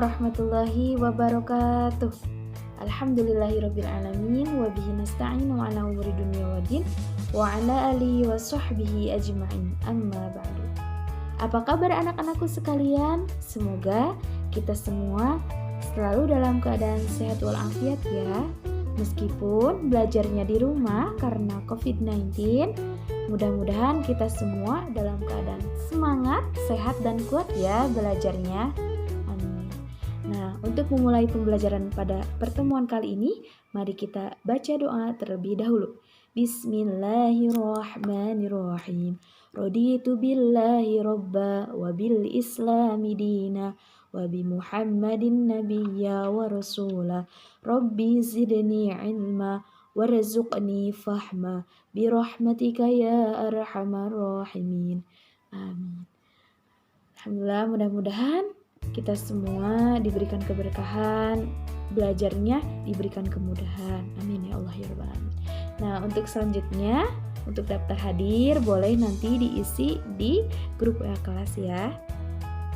warahmatullahi wabarakatuh. Alhamdulillahirrabbilalamin. Wabihi nasta'inu ala umuri dunia waddin. Wa ala alihi wa sahbihi ajma'in. Amma ba'du. Apa kabar anak-anakku sekalian? Semoga kita semua selalu dalam keadaan sehat walafiat ya. Meskipun belajarnya di rumah karena COVID-19, mudah-mudahan kita semua dalam keadaan semangat, sehat, dan kuat ya belajarnya. Amin. Nah, untuk memulai pembelajaran pada pertemuan kali ini, mari kita baca doa terlebih dahulu. Bismillahirrahmanirrahim. Raditu billahi robba wa bil islami dina wa bi Muhammadin nabiyya wa rasula. Rabbi zidni ilma warzuqni fahma bi rahmatika ya arhamar rahimin. Amin. Alhamdulillah, mudah-mudahan kita semua diberikan keberkahan, belajarnya diberikan kemudahan. Amin ya Allah ya Rabbal alamin. Nah, untuk selanjutnya, untuk daftar hadir boleh nanti diisi di grup WA kelas ya.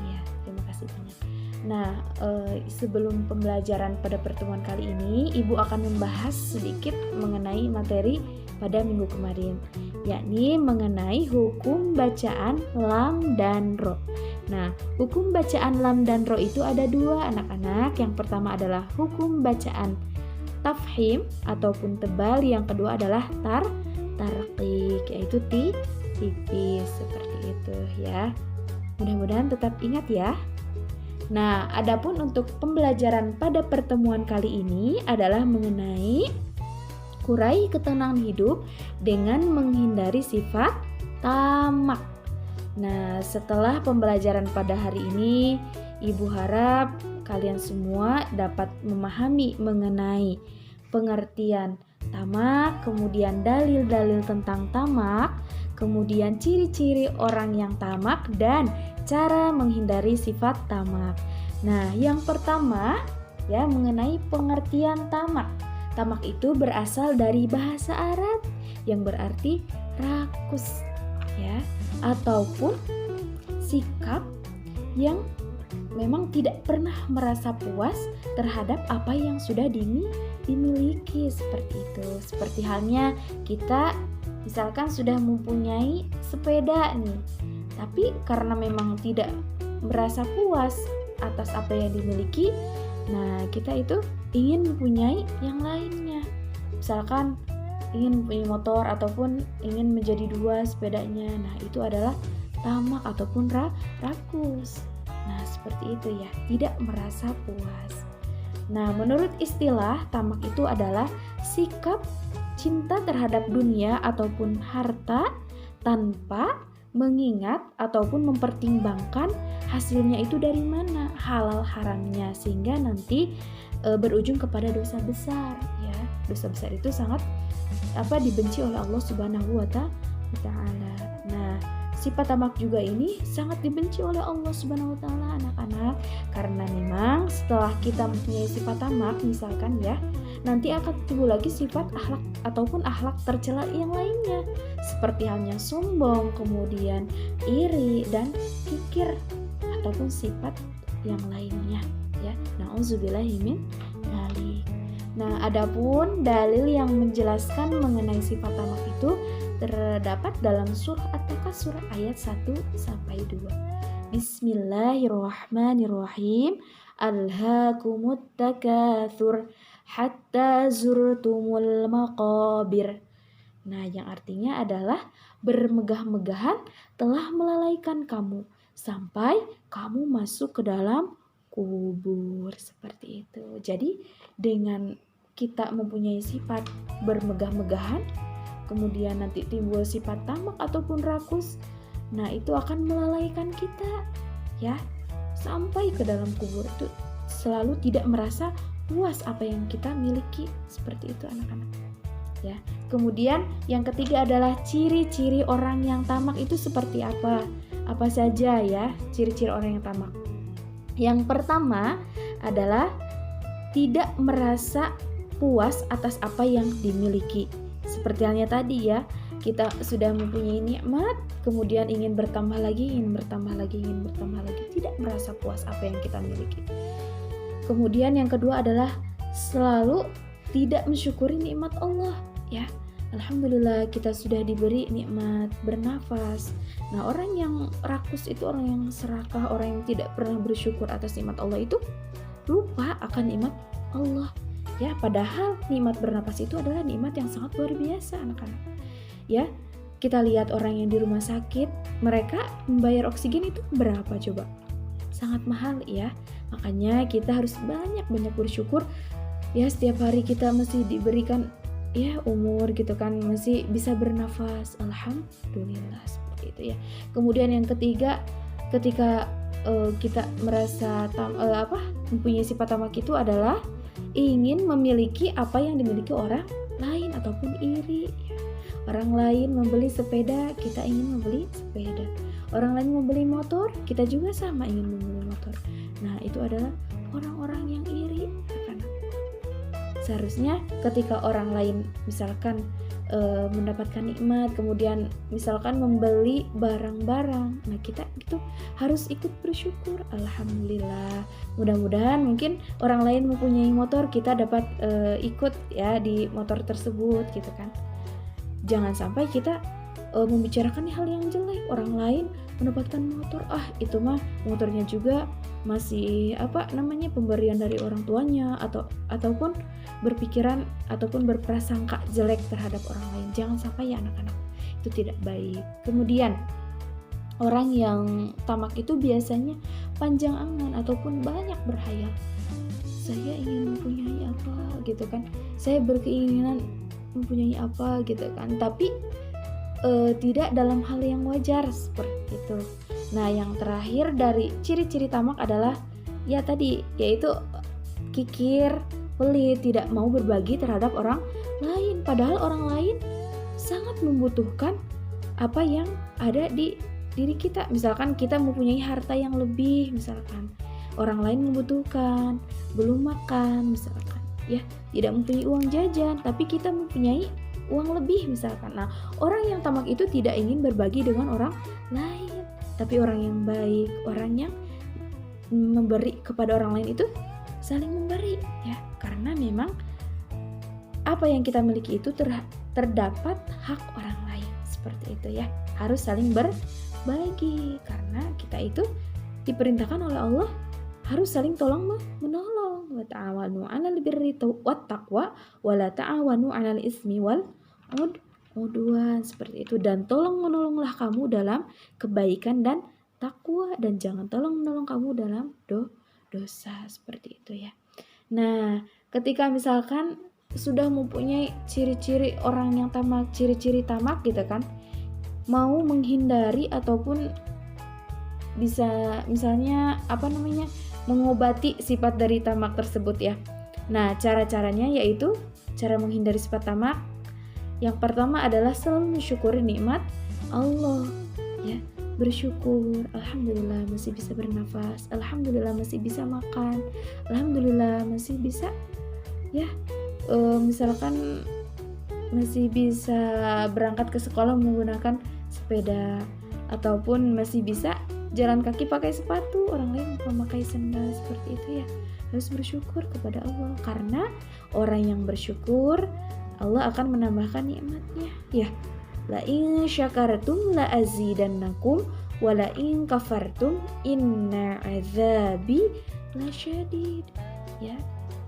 Ya, terima kasih banyak. Nah, sebelum pembelajaran pada pertemuan kali ini, Ibu akan membahas sedikit mengenai materi pada minggu kemarin, yakni mengenai hukum bacaan lam dan ro. Nah, hukum bacaan lam dan ro itu ada dua anak-anak. Yang pertama adalah hukum bacaan tafhim ataupun tebal, yang kedua adalah tarqiq, yaitu tipis seperti itu ya. Mudah-mudahan tetap ingat ya. Nah, adapun untuk pembelajaran pada pertemuan kali ini adalah mengenai kurai ketenangan hidup dengan menghindari sifat tamak. Nah, setelah pembelajaran pada hari ini, Ibu harap kalian semua dapat memahami mengenai pengertian tamak, kemudian dalil-dalil tentang tamak, kemudian ciri-ciri orang yang tamak, dan cara menghindari sifat tamak. Nah, yang pertama ya mengenai pengertian tamak. Tamak itu berasal dari bahasa Arab yang berarti rakus ya, ataupun sikap yang memang tidak pernah merasa puas terhadap apa yang sudah dimiliki seperti itu. Seperti halnya kita misalkan sudah mempunyai sepeda nih, tapi karena memang tidak merasa puas atas apa yang dimiliki, nah kita itu ingin mempunyai yang lainnya. Misalkan ingin mempunyai motor ataupun ingin menjadi dua sepedanya. Nah, itu adalah tamak ataupun rakus. Nah, seperti itu ya, tidak merasa puas. Nah, menurut istilah, tamak itu adalah sikap cinta terhadap dunia ataupun harta tanpa mengingat ataupun mempertimbangkan hasilnya itu dari mana, halal haramnya, sehingga nanti berujung kepada dosa besar ya. Dosa besar itu sangat dibenci oleh Allah Subhanahu wa taala. Nah, sifat tamak juga ini sangat dibenci oleh Allah Subhanahu wa taala anak-anak, karena memang setelah kita mempunyai sifat tamak misalkan ya, nanti akan timbul lagi sifat akhlak ataupun akhlak tercela yang lainnya, seperti halnya sombong, kemudian iri dan kikir ataupun sifat yang lainnya ya. Nauzubillahi min dzalik. Nah, adapun dalil yang menjelaskan mengenai sifat tamak itu terdapat dalam surah At-Takasur ayat 1-2. Bismillahirrahmanirrahim. Alhaakumut takatsur hatta zurtumul maqabir. Nah, yang artinya adalah bermegah-megahan telah melalaikan kamu sampai kamu masuk ke dalam kubur, seperti itu. Jadi dengan kita mempunyai sifat bermegah-megahan, kemudian nanti timbul sifat tamak ataupun rakus, nah itu akan melalaikan kita ya sampai ke dalam kubur. Itu selalu tidak merasa puas apa yang kita miliki, seperti itu anak-anak ya. Kemudian yang ketiga adalah ciri-ciri orang yang tamak itu seperti apa saja ya ciri-ciri orang yang tamak. Yang pertama adalah tidak merasa puas atas apa yang dimiliki. Seperti halnya tadi ya, kita sudah mempunyai nikmat, kemudian ingin bertambah lagi, tidak merasa puas apa yang kita miliki. Kemudian yang kedua adalah selalu tidak mensyukuri nikmat Allah, ya. Alhamdulillah kita sudah diberi nikmat bernafas. Nah, orang yang rakus itu orang yang serakah, orang yang tidak pernah bersyukur atas nikmat Allah itu lupa akan nikmat Allah. Ya, padahal nikmat bernafas itu adalah nikmat yang sangat luar biasa, anak-anak. Ya, kita lihat orang yang di rumah sakit, mereka membayar oksigen itu berapa coba? Sangat mahal, ya. Makanya kita harus banyak-banyak bersyukur. Ya, setiap hari kita masih diberikan ya umur gitu kan, masih bisa bernafas, alhamdulillah, seperti itu ya. Kemudian yang ketiga, ketika kita merasa mempunyai sifat tamak itu adalah ingin memiliki apa yang dimiliki orang lain ataupun iri, ya. Orang lain membeli sepeda, kita ingin membeli sepeda. Orang lain membeli motor, kita juga sama ingin membeli motor. Nah, itu adalah orang-orang yang iri, kan? Seharusnya ketika orang lain misalkan mendapatkan nikmat, kemudian misalkan membeli barang-barang, nah kita itu harus ikut bersyukur. Alhamdulillah, mudah-mudahan mungkin orang lain mempunyai motor, kita dapat ikut ya di motor tersebut gitu kan. Jangan sampai kita membicarakan hal yang jelek. Orang lain mendapatkan motor, itu mah motornya juga masih pemberian dari orang tuanya, ataupun berpikiran ataupun berprasangka jelek terhadap orang lain. Jangan sampai ya anak-anak, itu tidak baik. Kemudian orang yang tamak itu biasanya panjang angan ataupun banyak berhayal. Saya ingin mempunyai apa gitu kan, saya berkeinginan mempunyai apa gitu kan, tapi tidak dalam hal yang wajar seperti itu. Nah, yang terakhir dari ciri-ciri tamak adalah ya tadi, yaitu kikir, pelit, tidak mau berbagi terhadap orang lain, padahal orang lain sangat membutuhkan apa yang ada di diri kita. Misalkan kita mempunyai harta yang lebih, misalkan orang lain membutuhkan, belum makan misalkan, ya tidak mempunyai uang jajan, tapi kita mempunyai uang lebih misalkan. Nah, orang yang tamak itu tidak ingin berbagi dengan orang lain, tapi orang yang baik, orang yang memberi kepada orang lain itu saling memberi, ya, karena memang apa yang kita miliki itu terdapat hak orang lain, seperti itu ya. Harus saling berbagi karena kita itu diperintahkan oleh Allah harus saling tolong menolong. Wa ta'awanu 'alal birri wat taqwa wa la ta'awanu 'alal ismi wal udwan, seperti itu. Dan tolong menolonglah kamu dalam kebaikan dan takwa, dan jangan tolong menolong kamu dalam dosa, seperti itu ya. Nah, ketika misalkan sudah mempunyai ciri-ciri orang yang tamak, ciri-ciri tamak gitu kan, mau menghindari ataupun bisa misalnya mengobati sifat dari tamak tersebut ya. Nah, cara-caranya yaitu cara menghindari sifat tamak. Yang pertama adalah selalu mensyukuri nikmat Allah, ya. Bersyukur, alhamdulillah masih bisa bernafas, alhamdulillah masih bisa makan, alhamdulillah masih bisa ya misalkan masih bisa berangkat ke sekolah menggunakan sepeda, ataupun masih bisa jalan kaki pakai sepatu, orang lain memakai sandal, seperti itu ya. Harus bersyukur kepada Allah, karena orang yang bersyukur Allah akan menambahkan nikmatnya ya. La in syakartum la azidannakum wa la in kafartum inna azabi lasyadid, ya.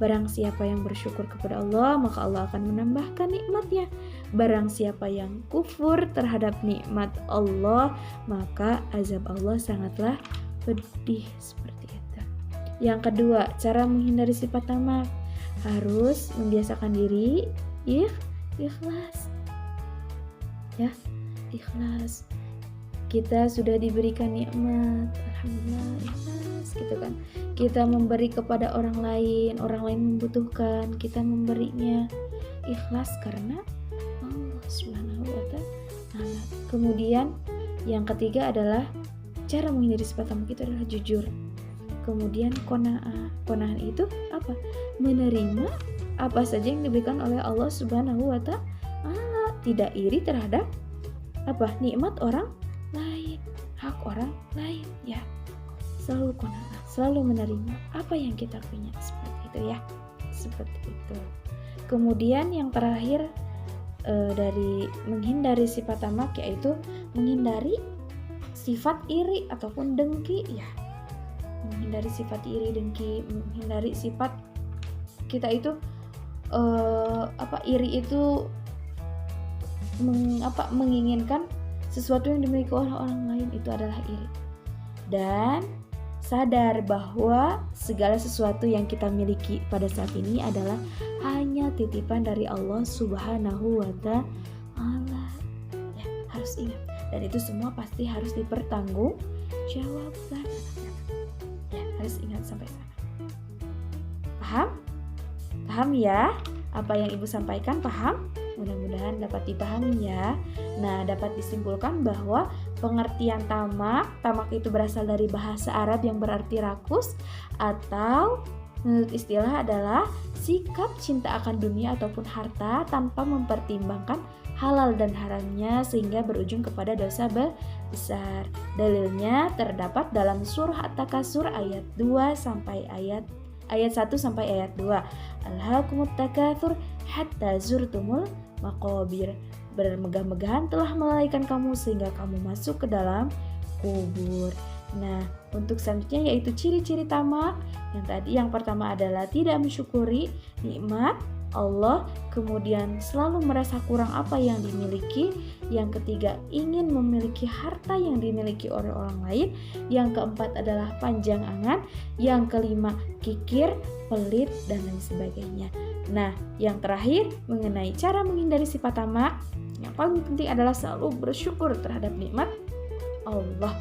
Barang siapa yang bersyukur kepada Allah, maka Allah akan menambahkan nikmatnya. Barang siapa yang kufur terhadap nikmat Allah, maka azab Allah sangatlah pedih, seperti itu. Yang kedua, cara menghindari sifat tamak, harus membiasakan diri ikhlas. Ya, ikhlas. Kita sudah diberikan nikmat, alhamdulillah, ikhlas gitu kan. Kita memberi kepada orang lain membutuhkan, kita memberinya ikhlas karena Allah Subhanahu wa ta'ala. Kemudian yang ketiga adalah cara menghindari sifat tamak itu adalah jujur. Kemudian qanaah. Qanaah itu apa? Menerima apa saja yang diberikan oleh Allah Subhanahu wa ta'ala, tidak iri terhadap nikmat orang lain, hak orang lain ya. selalu qanaah, selalu menerima apa yang kita punya, seperti itu ya, seperti itu. Kemudian yang terakhir dari menghindari sifat tamak, yaitu menghindari sifat iri ataupun dengki ya. Menghindari sifat iri, dengki, menghindari sifat kita itu iri itu menginginkan sesuatu yang dimiliki oleh orang lain, itu adalah iri. Dan sadar bahwa segala sesuatu yang kita miliki pada saat ini adalah hanya titipan dari Allah Subhanahu wa Ta'ala. Ya, harus ingat. Dan itu semua pasti harus dipertanggungjawabkan. Ya, harus ingat sampai sana. Paham? Paham ya? Apa yang Ibu sampaikan, paham? Mudah-mudahan dapat dipahami ya. Nah, dapat disimpulkan bahwa pengertian tamak itu berasal dari bahasa Arab yang berarti rakus, atau menurut istilah adalah sikap cinta akan dunia ataupun harta tanpa mempertimbangkan halal dan haramnya sehingga berujung kepada dosa besar. Dalilnya terdapat dalam surah At-Takasur ayat 1 sampai ayat 2. Alhaakumut takatsur hatta zurtumul maqabir. Bermegah-megahan telah melalaikan kamu sehingga kamu masuk ke dalam kubur. Nah, untuk selanjutnya yaitu ciri-ciri tamak. Yang pertama adalah tidak mensyukuri nikmat Allah, kemudian selalu merasa kurang apa yang dimiliki. Yang ketiga, ingin memiliki harta yang dimiliki oleh orang lain. Yang keempat adalah panjang angan. Yang kelima, kikir, pelit, dan lain sebagainya. Nah, yang terakhir mengenai cara menghindari sifat tamak, yang paling penting adalah selalu bersyukur terhadap nikmat Allah.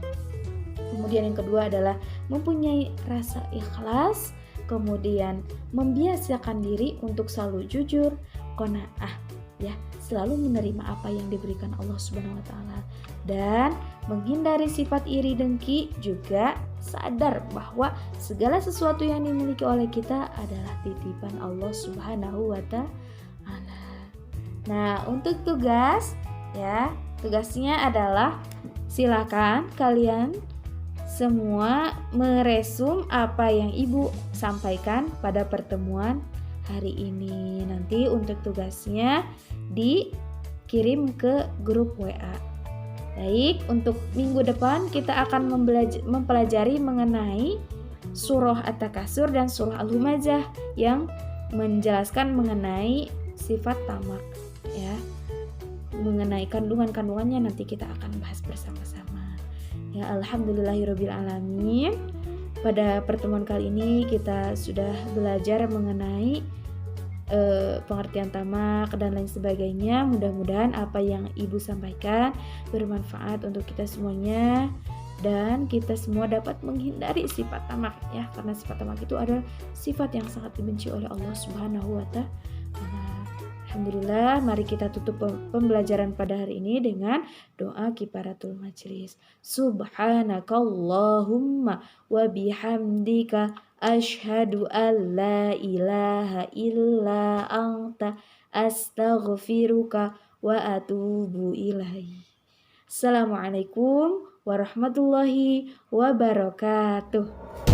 Kemudian yang kedua adalah mempunyai rasa ikhlas, kemudian membiasakan diri untuk selalu jujur, qanaah ya, selalu menerima apa yang diberikan Allah Subhanahu wa Ta'ala, dan menghindari sifat iri dengki, juga sadar bahwa segala sesuatu yang dimiliki oleh kita adalah titipan Allah Subhanahu wa Ta'ala. Nah, untuk tugas ya, tugasnya adalah silakan kalian semua meresum apa yang Ibu sampaikan pada pertemuan hari ini. Nanti untuk tugasnya dikirim ke grup WA. Baik, untuk minggu depan kita akan mempelajari mengenai surah At-Takasur dan surah Al-Humazah yang menjelaskan mengenai sifat tamak ya. Mengenai kandungan-kandungannya nanti kita akan bahas bersama-sama. Ya, alhamdulillahirabbil alamin. Pada pertemuan kali ini kita sudah belajar mengenai pengertian tamak dan lain sebagainya. Mudah-mudahan apa yang Ibu sampaikan bermanfaat untuk kita semuanya dan kita semua dapat menghindari sifat tamak ya, karena sifat tamak itu adalah sifat yang sangat dibenci oleh Allah Subhanahu wa Ta'ala. Alhamdulillah, mari kita tutup pembelajaran pada hari ini dengan doa kifaratul majlis. Subhanakallahumma wa bihamdika asyhadu an la ilaha illa anta astaghfiruka wa atubu ilaih. Assalamualaikum warahmatullahi wabarakatuh.